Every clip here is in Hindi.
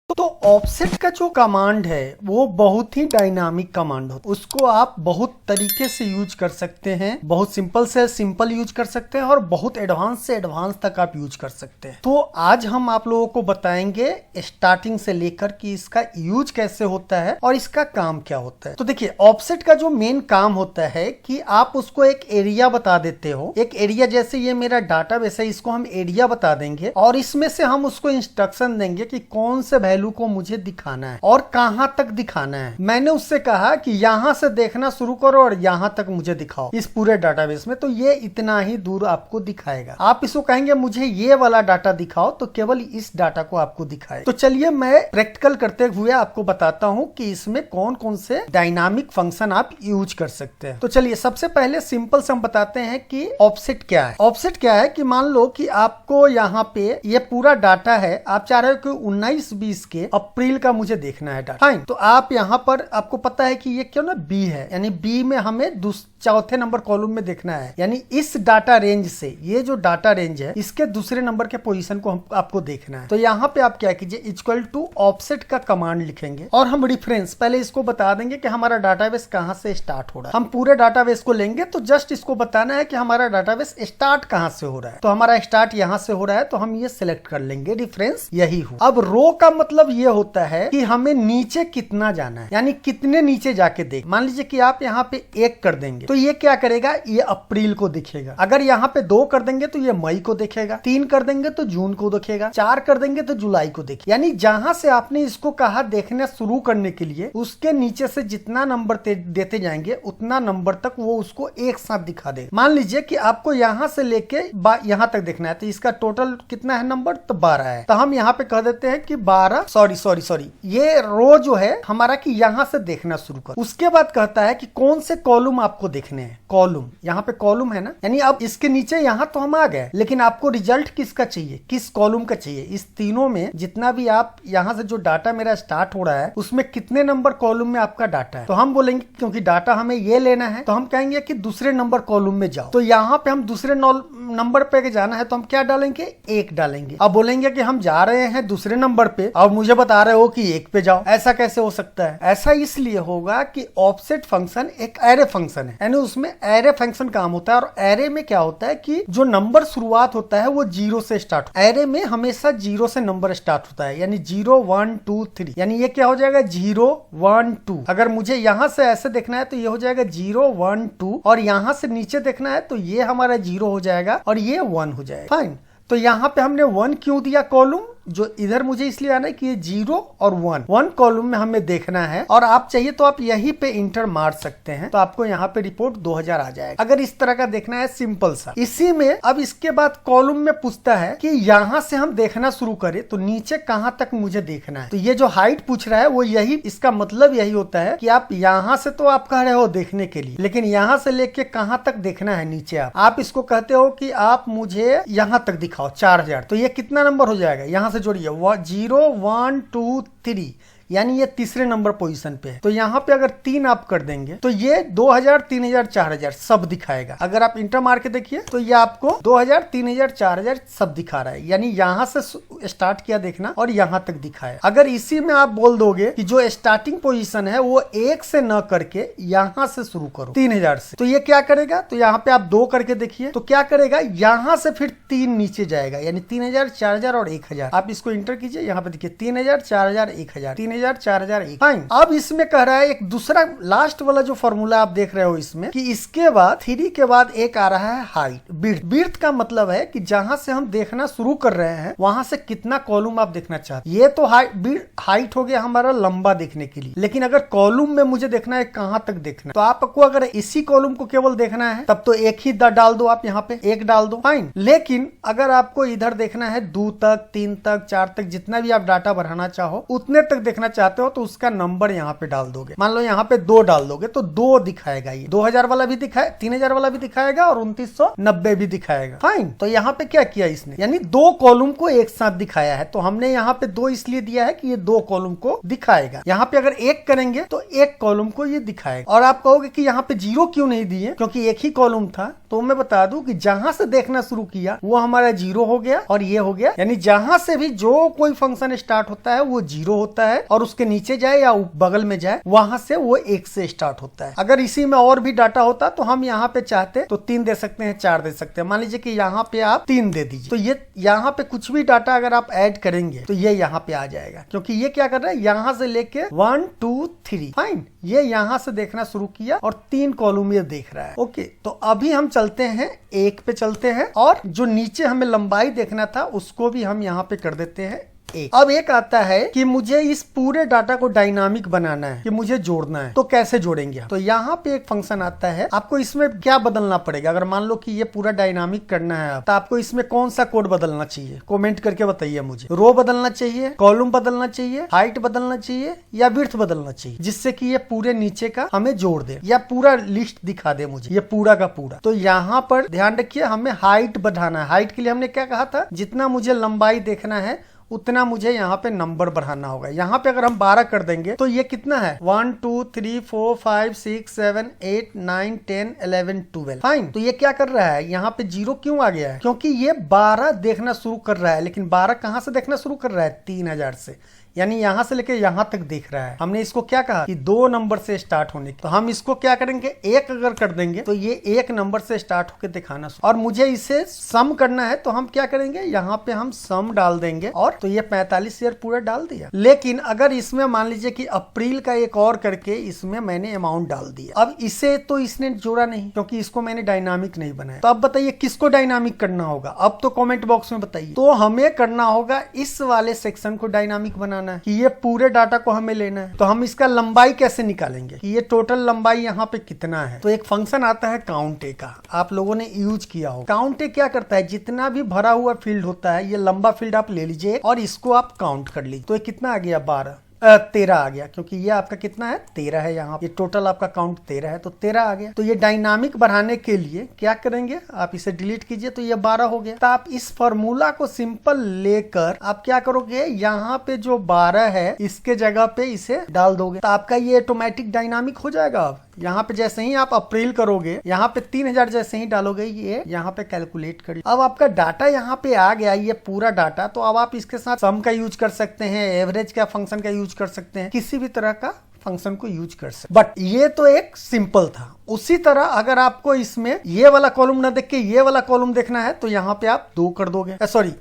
तो ऑफसेट का जो कमांड है वो बहुत ही डायनामिक कमांड होता है। उसको आप बहुत तरीके से यूज कर सकते हैं, बहुत सिंपल से सिंपल यूज कर सकते हैं और बहुत एडवांस से एडवांस तक आप यूज कर सकते हैं। तो आज हम आप लोगों को बताएंगे स्टार्टिंग से लेकर कि इसका यूज कैसे होता है और इसका काम क्या होता है। तो देखिए, ऑफसेट का जो मेन काम होता है कि आप उसको एक एरिया बता देते हो। एक एरिया जैसे ये मेरा डाटाबेस है, इसको हम एरिया बता देंगे और इसमें से हम उसको इंस्ट्रक्शन देंगे कि कौन से वैल्यू को मुझे दिखाना है और कहां तक दिखाना है। मैंने उससे कहा कि यहां से देखना शुरू करो और यहां तक मुझे दिखाओ इस पूरे डाटाबेस में, तो ये इतना ही दूर आपको दिखाएगा। आप इसको कहेंगे मुझे ये वाला डाटा दिखाओ तो केवल इस डाटा को आपको दिखाए। तो चलिए मैं प्रैक्टिकल करते हुए आपको बताता हूं कि इसमें कौन कौन से डायनामिक फंक्शन आप यूज कर सकते हैं। तो चलिए सबसे पहले सिंपल से हम बताते हैं कि ऑफसेट क्या है। ऑफसेट क्या है कि मान लो कि आपको यहाँ पे ये पूरा डाटा है, आप चाह रहे हो कि 19-20 के अप्रैल का मुझे देखना है डाटा। फाइन, तो आप यहाँ पर आपको पता है कि ये क्यों ना बी है, यानी बी में हमें चौथे नंबर कॉलम में देखना है। यानी इस डाटा रेंज से, ये जो डाटा रेंज है इसके दूसरे नंबर के पोजीशन को आपको देखना है। तो यहाँ पे आप क्या कीजिए, इक्वल टू ऑफसेट का कमांड लिखेंगे और हम रेफरेंस पहले इसको बता देंगे कि हमारा डाटाबेस कहाँ से स्टार्ट हो रहा है। हम पूरे डाटाबेस को लेंगे तो जस्ट इसको बताना है कि हमारा डाटाबेस स्टार्ट कहाँ से हो रहा है। तो हमारा स्टार्ट यहाँ से हो रहा है तो हम ये सिलेक्ट कर लेंगे, रेफरेंस यही हो। अब रो का मतलब ये होता है कि हमें नीचे कितना जाना है, यानी कितने नीचे जाके देख। मान लीजिए कि आप यहाँ पे 1 कर देंगे तो ये क्या करेगा, ये अप्रैल को दिखेगा। अगर यहाँ पे 2 कर देंगे तो ये मई को दिखेगा, 3 कर देंगे तो जून को दिखेगा, 4 कर देंगे तो जुलाई को दिखेगा। यानी जहां से आपने इसको कहा देखना शुरू करने के लिए, उसके नीचे से जितना नंबर देते जाएंगे उतना नंबर तक वो उसको एक साथ दिखा दे। मान लीजिए कि आपको यहाँ से लेके यहाँ तक देखना है तो इसका टोटल कितना है नंबर, तो 12 है। तो हम यहाँ पे कह देते हैं कि 12 सॉरी ये रो जो है हमारा कि यहाँ से देखना शुरू कर। उसके बाद कहता है कि कौन से कॉलम आपको देखने हैं। कॉलम, यहाँ पे कॉलम है ना, यानी अब इसके नीचे यहाँ तो हम आ गए, लेकिन आपको रिजल्ट किसका चाहिए, किस कॉलम का चाहिए। इस तीनों में जितना भी आप यहाँ से जो डाटा मेरा स्टार्ट हो रहा है उसमें कितने नंबर कॉलम में आपका डाटा है। तो हम बोलेंगे क्योंकि डाटा हमें ये लेना है तो हम कहेंगे कि दूसरे नंबर कॉलम में जाओ। तो यहाँ पे हम दूसरे नंबर पे जाना है तो हम क्या डालेंगे, 1 डालेंगे। अब बोलेंगे कि हम जा रहे हैं दूसरे नंबर पे और मुझे बता रहे हो कि 1 पे जाओ। ऐसा कैसे हो सकता है? ऐसा इसलिए होगा कि ऑफसेट फंक्शन एक एरे फंक्शन है, यानी उसमें एरे फंक्शन काम होता है। और एरे में क्या होता है कि जो नंबर शुरुआत होता है वो 0 से स्टार्ट। एरे में हमेशा 0 से नंबर स्टार्ट होता है, यानी 0 1 2 3, यानी ये क्या हो जाएगा 0 1 2। अगर मुझे यहां से ऐसे देखना है तो ये हो जाएगा 0 1 2 और यहां से नीचे देखना है तो ये हमारा 0 हो जाएगा और ये 1 हो जाएगा। फाइन, तो यहाँ पे हमने 1 क्यों दिया कॉलम, जो इधर मुझे इसलिए आना है कि ये 0 और 1 कॉलम में हमें देखना है। और आप चाहिए तो आप यहीं पे इंटर मार सकते हैं तो आपको यहाँ पे रिपोर्ट 2000 आ जाएगा। अगर इस तरह का देखना है सिंपल सा। इसी में अब इसके बाद कॉलम में पूछता है कि यहाँ से हम देखना शुरू करें तो नीचे कहाँ तक मुझे देखना है। तो ये जो हाइट पूछ रहा है वो यही, इसका मतलब यही होता है कि आप यहाँ से तो आप कह रहे हो देखने के लिए, लेकिन यहाँ से लेके कहाँ तक देखना है नीचे। आप इसको कहते हो कि आप मुझे यहाँ तक दिखाओ 4000। तो ये कितना नंबर हो जाएगा, यहाँ जोड़िए 0 1 2 3, यानी ये तीसरे नंबर पोजीशन पे है। तो यहाँ पे अगर 3 आप कर देंगे तो ये 2000 3000 4000 सब दिखाएगा। अगर आप इंटर मार के देखिए तो ये आपको 2000 3000 4000 सब दिखा रहा है, यानी यहाँ से स्टार्ट किया देखना और यहाँ तक दिखाया। अगर इसी में आप बोल दोगे कि जो स्टार्टिंग पोजीशन है वो 1 से न करके यहाँ से शुरू करो 3000 से, तो ये क्या करेगा, तो यहाँ पे आप 2 करके देखिए तो क्या करेगा, यहाँ से फिर 3 नीचे जाएगा, यानी 3000 4000 और 1000। आप इसको इंटर कीजिए, यहाँ पे देखिए 3000 4000 1000 3000 4000 1। फाइन, अब इसमें कह रहा है एक दूसरा लास्ट वाला जो फॉर्मूला आप देख रहे हो इसमें कि इसके बाद 3 के बाद एक आ रहा है हाइट। बिर्थ का मतलब है कि जहां से हम देखना शुरू कर रहे हैं वहां से कितना कॉलम आप देखना चाहते हैं। ये तो हाइट हो गया हमारा लंबा देखने के लिए, लेकिन अगर कॉलम में मुझे देखना है कहां तक देखना है, तो आपको अगर इसी कॉलम को केवल देखना है तब तो एक ही डाल दो, आप यहाँ पे 1 डाल दो। फाइन, लेकिन अगर आपको इधर देखना है 2 तक 3 तक 4 तक, जितना भी आप डाटा बढ़ाना चाहो उतने तक देखना चाहते हो तो उसका नंबर यहाँ पे डाल दोगे। मान लो यहाँ पे 2 डाल दोगे तो 2 दिखाएगा, ये 2000 वाला भी दिखाए 3000 वाला भी दिखाएगा और 2990 भी दिखाएगा। फाइन, तो यहाँ पे क्या किया इसने, यानी 2 कॉलम को एक साथ दिखाया है। तो हमने यहाँ पे 2 इसलिए दिया है कि ये 2 कॉलम को दिखाएगा। यहाँ पे अगर 1 करेंगे तो 1 कॉलम को ये दिखाएगा। और आप कहोगे कि यहाँ पे 0 क्यों नहीं दिए, क्योंकि एक ही कॉलम था तो मैं बता दूं कि जहां से देखना शुरू किया वो हमारा 0 हो गया और ये हो गया, यानी जहां से भी जो कोई फंक्शन स्टार्ट होता है वो 0 होता है और उसके नीचे जाए या बगल में जाए वहां से वो 1 से स्टार्ट होता है। अगर इसी में और भी डाटा होता तो हम यहाँ पे चाहते तो 3 दे सकते हैं, 4 दे सकते हैं। मान लीजिए कि यहाँ पे आप 3 दे दीजिए, तो ये यहाँ पे कुछ भी डाटा अगर आप ऐड करेंगे तो ये यहाँ पे आ जाएगा, क्योंकि ये क्या कर रहा है, यहाँ से लेके 1 2 3 फाइन, ये यहाँ से देखना शुरू किया और 3 कॉलम ये देख रहा है। ओके, तो अभी हम चलते हैं 1 पे चलते हैं और जो नीचे हमें लंबाई देखना था उसको भी हम यहाँ पे कर देते हैं 1। अब एक आता है कि मुझे इस पूरे डाटा को डायनामिक बनाना है, कि मुझे जोड़ना है, तो कैसे जोड़ेंगे? तो यहाँ पे एक फंक्शन आता है, आपको इसमें क्या बदलना पड़ेगा? अगर मान लो कि ये पूरा डायनामिक करना है तो आपको इसमें कौन सा कोड बदलना चाहिए? कमेंट करके बताइए मुझे। रो बदलना चाहिए, कॉलम बदलना चाहिए, हाइट बदलना चाहिए या विड्थ बदलना चाहिए, जिससे कि ये पूरे नीचे का हमें जोड़ दे या पूरा लिस्ट दिखा दे मुझे, ये पूरा का पूरा। तो यहाँ पर ध्यान रखिए, हमें हाइट बढ़ाना है। हाइट के लिए हमने क्या कहा था, जितना मुझे लंबाई देखना है उतना मुझे यहाँ पे नंबर बढ़ाना होगा। यहाँ पे अगर हम 12 कर देंगे तो ये कितना है, 1 2 3 4 5 6 7 8 9 10 11 12 फाइन। तो ये क्या कर रहा है, यहाँ पे 0 क्यों आ गया है? क्योंकि ये 12 देखना शुरू कर रहा है, लेकिन 12 कहाँ से देखना शुरू कर रहा है, 3000 से, यानी यहां से लेके यहां तक देख रहा है। हमने इसको क्या कहा कि 2 नंबर से स्टार्ट होने की, तो हम इसको क्या करेंगे, 1 अगर कर देंगे तो ये 1 नंबर से स्टार्ट होकर दिखाना, और मुझे इसे सम करना है तो हम क्या करेंगे, यहाँ पे हम सम डाल देंगे और तो ये 45 ईयर पूरा डाल दिया। लेकिन अगर इसमें मान लीजिए कि अप्रैल का एक और करके इसमें मैंने अमाउंट डाल दिया, अब इसे तो इसने जोड़ा नहीं क्योंकि इसको मैंने डायनामिक नहीं बनाया। तो अब बताइए किसको डायनामिक करना होगा, अब तो कमेंट बॉक्स में बताइए। तो हमें करना होगा इस वाले सेक्शन को डायनामिक बनाना है, कि ये पूरे डाटा को हमें लेना है। तो हम इसका लंबाई कैसे निकालेंगे कि ये टोटल लंबाई यहाँ पे कितना है? तो एक फंक्शन आता है काउंट ए का, आप लोगों ने यूज किया हो। काउंट ए क्या करता है, जितना भी भरा हुआ फील्ड होता है, ये लंबा फील्ड आप ले लीजिए और इसको आप काउंट कर लीजिए। तो ये कितना आ गया, 13 आ गया, क्योंकि ये आपका कितना है, 13 है। यहाँ ये टोटल आपका काउंट 13 है, तो 13 आ गया। तो ये डायनामिक बढ़ाने के लिए क्या करेंगे, आप इसे डिलीट कीजिए तो ये 12 हो गया। तो आप इस फॉर्मूला को सिंपल लेकर आप क्या करोगे, यहाँ पे जो 12 है इसके जगह पे इसे डाल दोगे, तो आपका ये ऑटोमेटिक डायनामिक हो जाएगा। अब यहाँ पे जैसे ही आप अप्रैल करोगे, यहाँ पे 3000 जैसे ही डालोगे, ये यहाँ पे कैलकुलेट करिए। अब आपका डाटा यहाँ पे आ गया, ये पूरा डाटा। तो अब आप इसके साथ सम का यूज कर सकते हैं, एवरेज का फंक्शन का यूज कर सकते हैं, किसी भी तरह का फंक्शन को यूज कर सकते। बट ये तो एक सिंपल था। उसी तरह अगर आपको इसमें ये वाला कॉलम ना देख के ये वाला कॉलम देखना है तो यहाँ पे आप 2 कर दोगे, सॉरी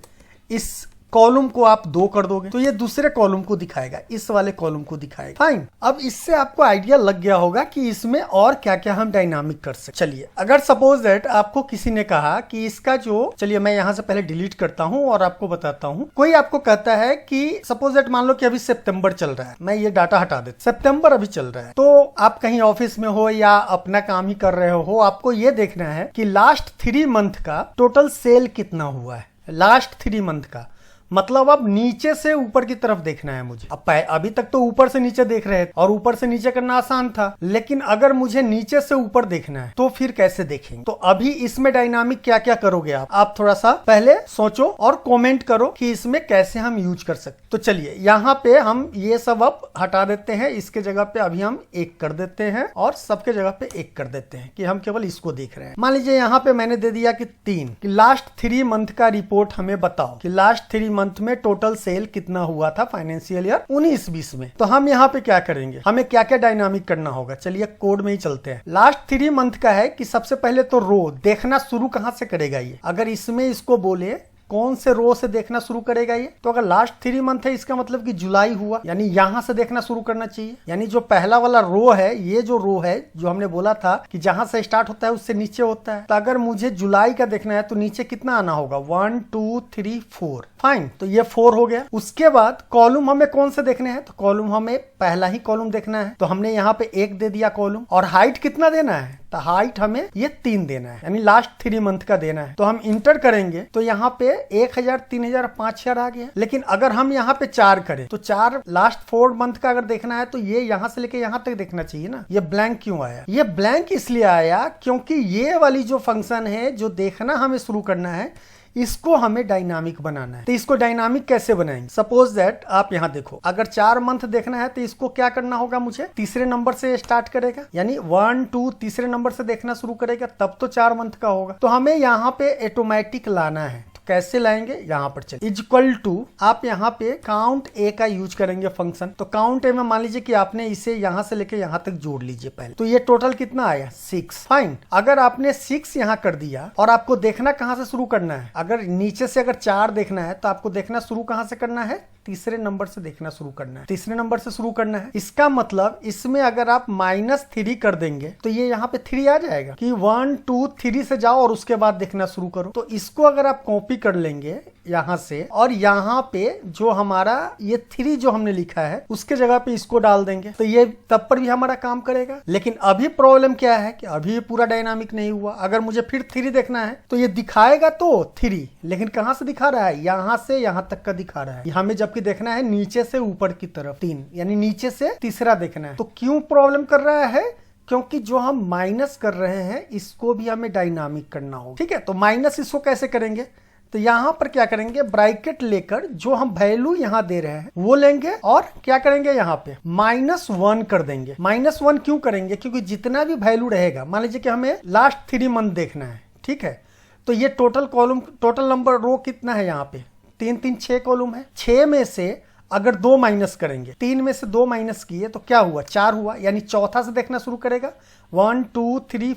इस कॉलम को आप 2 कर दोगे तो ये दूसरे कॉलम को दिखाएगा, इस वाले कॉलम को दिखाएगा। फाइन, अब इससे आपको आइडिया लग गया होगा कि इसमें और क्या क्या हम डायनामिक कर सकते। चलिए, अगर सपोज दैट आपको किसी ने कहा कि इसका जो, चलिए मैं यहाँ से पहले डिलीट करता हूँ और आपको बताता हूँ। कोई आपको कहता है कि सपोज दैट मान लो कि अभी सितंबर चल रहा है, मैं ये डाटा हटा देता, सितंबर अभी चल रहा है, तो आप कहीं ऑफिस में हो या अपना काम ही कर रहे हो, आपको ये देखना है कि लास्ट 3 मंथ का टोटल सेल कितना हुआ है। लास्ट 3 मंथ का मतलब अब नीचे से ऊपर की तरफ देखना है मुझे। अब अभी तक तो ऊपर से नीचे देख रहे थे और ऊपर से नीचे करना आसान था, लेकिन अगर मुझे नीचे से ऊपर देखना है तो फिर कैसे देखेंगे? तो अभी इसमें डायनामिक क्या क्या करोगे आप थोड़ा सा पहले सोचो और कमेंट करो कि इसमें कैसे हम यूज कर सकते। तो चलिए यहाँ पे हम ये सब अब हटा देते हैं, इसके जगह पे अभी हम 1 कर देते हैं और सबके जगह पे 1 कर देते हैं कि हम केवल इसको देख रहे हैं। मान लीजिए यहाँ पे मैंने दे दिया कि 3, कि लास्ट 3 मंथ का रिपोर्ट हमें बताओ कि लास्ट 3 मंथ में टोटल सेल कितना हुआ था फाइनेंशियल ईयर 19-20 में। तो हम यहाँ पे क्या करेंगे, हमें क्या क्या डायनामिक करना होगा। चलिए कोड में ही चलते हैं। लास्ट 3 मंथ का है कि सबसे पहले तो रो देखना शुरू कहां से करेगा ये, अगर इसमें इसको बोले कौन से रो से देखना शुरू करेगा ये, तो अगर लास्ट 3 मंथ है इसका मतलब कि जुलाई हुआ, यानी यहां से देखना शुरू करना चाहिए। यानी जो पहला वाला रो है, ये जो रो है जो हमने बोला था कि जहां से स्टार्ट होता है उससे नीचे होता है, तो अगर मुझे जुलाई का देखना है तो नीचे कितना आना होगा, 1 2 3 4। फाइन, तो ये 4 हो गया। उसके बाद कॉलम हमें कौन से देखने हैं, तो कॉलम हमें पहला ही कॉलम देखना है, तो हमने यहाँ पे 1 दे दिया कॉलम। और हाइट कितना देना है, तो हाइट हमें ये 3 देना है, यानी लास्ट 3 मंथ का देना है। तो हम इंटर करेंगे तो यहाँ पे 1000 3000 5000 आ गया। लेकिन अगर हम यहाँ पे 4 करें तो 4 लास्ट 4 मंथ का अगर देखना है तो ये यहाँ से लेके यहाँ तक देखना चाहिए ना। ये ब्लैंक क्यों आया, ये ब्लैंक इसलिए आया क्योंकि ये वाली जो फंक्शन है जो देखना हमें शुरू करना है, इसको हमें डायनामिक बनाना है। तो इसको डायनामिक कैसे बनाएंगे? सपोज दैट आप यहाँ देखो, अगर 4 मंथ देखना है तो इसको क्या करना होगा, मुझे तीसरे नंबर से स्टार्ट करेगा, यानी 1 2 तीसरे नंबर से देखना शुरू करेगा, तब तो 4 मंथ का होगा। तो हमें यहाँ पे ऑटोमेटिक लाना है। कैसे लाएंगे? यहाँ पर चलिए, इक्वल टू आप यहाँ पे काउंट ए का यूज करेंगे फंक्शन। तो काउंट ए में मान लीजिए कि आपने इसे यहाँ से लेके यहाँ तक जोड़ लीजिए पहले, तो ये टोटल कितना आया? 6। फाइन। अगर आपने 6 यहाँ कर दिया और आपको देखना कहाँ से शुरू करना है, अगर नीचे से अगर 4 देखना है तो आपको देखना शुरू कहाँ से करना है? तीसरे नंबर से देखना शुरू करना है, तीसरे नंबर से शुरू करना है। इसका मतलब इसमें अगर आप -3 कर देंगे तो ये यहाँ पे 3 आ जाएगा कि 1 2 3 से जाओ और उसके बाद देखना शुरू करो। तो इसको अगर आप कॉपी कर लेंगे यहाँ से और यहाँ पे जो हमारा ये 3 जो हमने लिखा है उसके जगह पे इसको डाल देंगे, तो ये तब पर भी हमारा काम करेगा। लेकिन अभी प्रॉब्लम क्या है कि अभी ये पूरा डायनामिक नहीं हुआ। अगर मुझे फिर 3 देखना है तो ये दिखाएगा तो 3, लेकिन कहाँ से दिखा रहा है? यहाँ से यहाँ तक का दिखा रहा है। हमें जबकि देखना है नीचे से ऊपर की तरफ 3, यानी नीचे से तीसरा देखना है। तो क्यों प्रॉब्लम कर रहा है? क्योंकि जो हम माइनस कर रहे हैं इसको भी हमें डायनामिक करना होगा। ठीक है, तो माइनस इसको कैसे करेंगे? तो यहां पर क्या करेंगे, ब्रैकेट लेकर जो हम वैल्यू यहां दे रहे हैं वो लेंगे और क्या करेंगे, यहां पे -1 कर देंगे। -1 क्यों करेंगे? क्योंकि जितना भी वैल्यू रहेगा, मान लीजिए कि हमें लास्ट 3 मंथ देखना है, ठीक है, तो ये टोटल नंबर रो कितना है? यहाँ पे 3 3 6 कॉलम है। 6 में से अगर 2 माइनस करेंगे, 3 में से 2 माइनस किए तो क्या हुआ? 4 हुआ, यानी चौथा से देखना शुरू करेगा। 1 2 3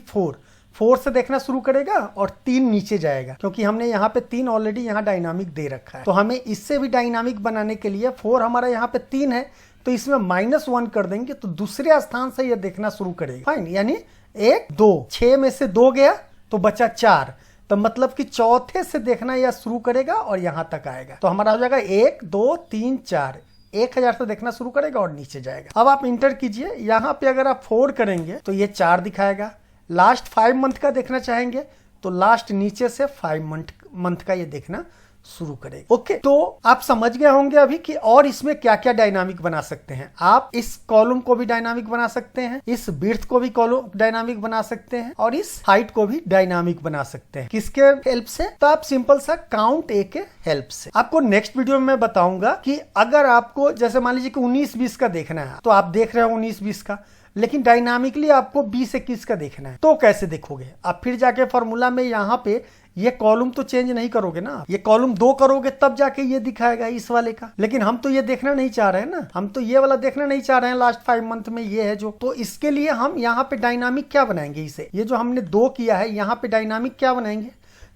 4 से देखना शुरू करेगा और 3 नीचे जाएगा, क्योंकि हमने यहाँ पे 3 ऑलरेडी यहाँ डायनामिक दे रखा है। तो हमें इससे भी डायनामिक बनाने के लिए 4 हमारा यहाँ पे 3 है, तो इसमें -1 कर देंगे तो दूसरे स्थान से ये देखना शुरू करेगा। फाइन, यानी 1 2, 6 में से 2 गया तो बचा 4, तो मतलब कि चौथे से देखना यह शुरू करेगा और यहां तक आएगा। तो हमारा हो जाएगा 1 2 3 4, 1000 से देखना शुरू करेगा और नीचे जाएगा। अब आप इंटर कीजिए, यहाँ पे अगर आप 4 करेंगे तो ये 4 दिखाएगा। लास्ट 5 मंथ का देखना चाहेंगे तो लास्ट नीचे से 5 मंथ का ये देखना शुरू करेगा। ओके, तो आप समझ गए होंगे अभी कि और इसमें क्या क्या डायनामिक बना सकते हैं। आप इस कॉलम को भी डायनामिक बना सकते हैं, इस विड्थ को भी कॉलम डायनामिक बना सकते हैं और इस हाइट को भी डायनामिक बना सकते हैं। किसके हेल्प से? तो आप सिंपल सा काउंट ए के हेल्प से। आपको नेक्स्ट वीडियो में मैं बताऊंगा कि अगर आपको जैसे मान लीजिए कि 19-20 का देखना है, तो आप देख रहे हो 19-20 का, लेकिन डायनामिकली आपको 20-21 का देखना है, तो कैसे देखोगे? आप फिर जाके फॉर्मूला में यहाँ पे ये कॉलम तो चेंज नहीं करोगे ना, ये कॉलम 2 करोगे तब जाके ये दिखाएगा इस वाले का। लेकिन हम तो ये देखना नहीं चाह रहे हैं ना, हम तो ये वाला देखना नहीं चाह रहे हैं लास्ट 5 मंथ में ये है जो। तो इसके लिए हम यहाँ पे डायनामिक क्या बनाएंगे? इसे, ये जो हमने 2 किया है, यहाँ पे डायनामिक क्या बनाएंगे?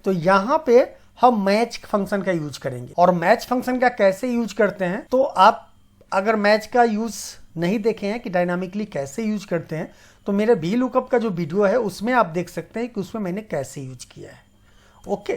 तो यहाँ पे हम मैच फंक्शन का यूज करेंगे। और मैच फंक्शन का कैसे यूज करते हैं, तो आप अगर मैच का यूज नहीं देखे हैं कि डायनामिकली कैसे यूज करते हैं, तो मेरे वी लुकअप का जो वीडियो है उसमें आप देख सकते हैं कि उसमें मैंने कैसे यूज किया है। ओके,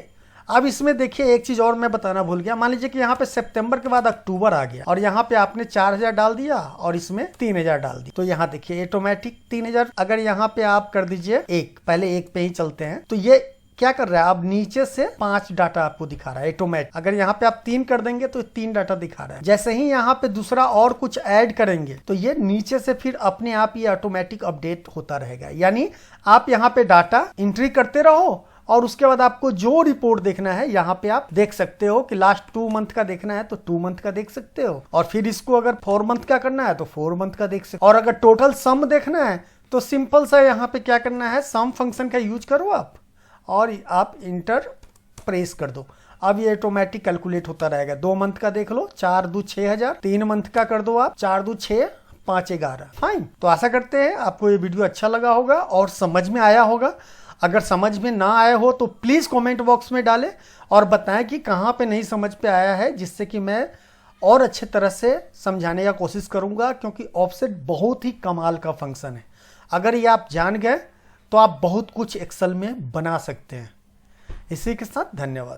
अब इसमें देखिए एक चीज और मैं बताना भूल गया। मान लीजिए कि यहाँ पे सितंबर के बाद अक्टूबर आ गया और यहाँ पे आपने 4000 डाल दिया और इसमें 3000 डाल दी, तो यहाँ देखिए ऑटोमेटिक 3000। अगर यहाँ पे आप कर दीजिए 1, पहले 1 पे ही चलते हैं, तो ये क्या कर रहा है? अब नीचे से 5 डाटा आपको दिखा रहा है ऑटोमेटिक। अगर यहाँ पे आप 3 कर देंगे तो 3 डाटा दिखा रहा है। जैसे ही यहाँ पे दूसरा और कुछ ऐड करेंगे तो ये नीचे से फिर अपने आप ये ऑटोमेटिक अपडेट होता रहेगा। यानी आप यहाँ पे डाटा एंट्री करते रहो और उसके बाद आपको जो रिपोर्ट देखना है यहाँ पे आप देख सकते हो कि लास्ट 2 मंथ का देखना है तो 2 मंथ का देख सकते हो, और फिर इसको अगर 4 मंथ का करना है तो 4 मंथ का देख सकते हो। और अगर टोटल सम देखना है तो सिंपल सा यहाँ पे क्या करना है, सम फंक्शन का यूज करो आप और आप इंटर प्रेस कर दो। अब ये ऑटोमेटिक कैलकुलेट होता रहेगा। 2 मंथ का देख लो, 4 2 6000, 3 मंथ का कर दो आप, 4 2 6 5 11। फाइन, तो आशा करते हैं आपको ये वीडियो अच्छा लगा होगा और समझ में आया होगा। अगर समझ में ना आया हो तो प्लीज कमेंट बॉक्स में डालें और बताएं कि कहाँ पे नहीं समझ पे आया है, जिससे कि मैं और अच्छे तरह से समझाने का कोशिश करूंगा। क्योंकि ऑफसेट बहुत ही कमाल का फंक्शन है, अगर ये आप जान गए तो आप बहुत कुछ एक्सेल में बना सकते हैं। इसी के साथ धन्यवाद।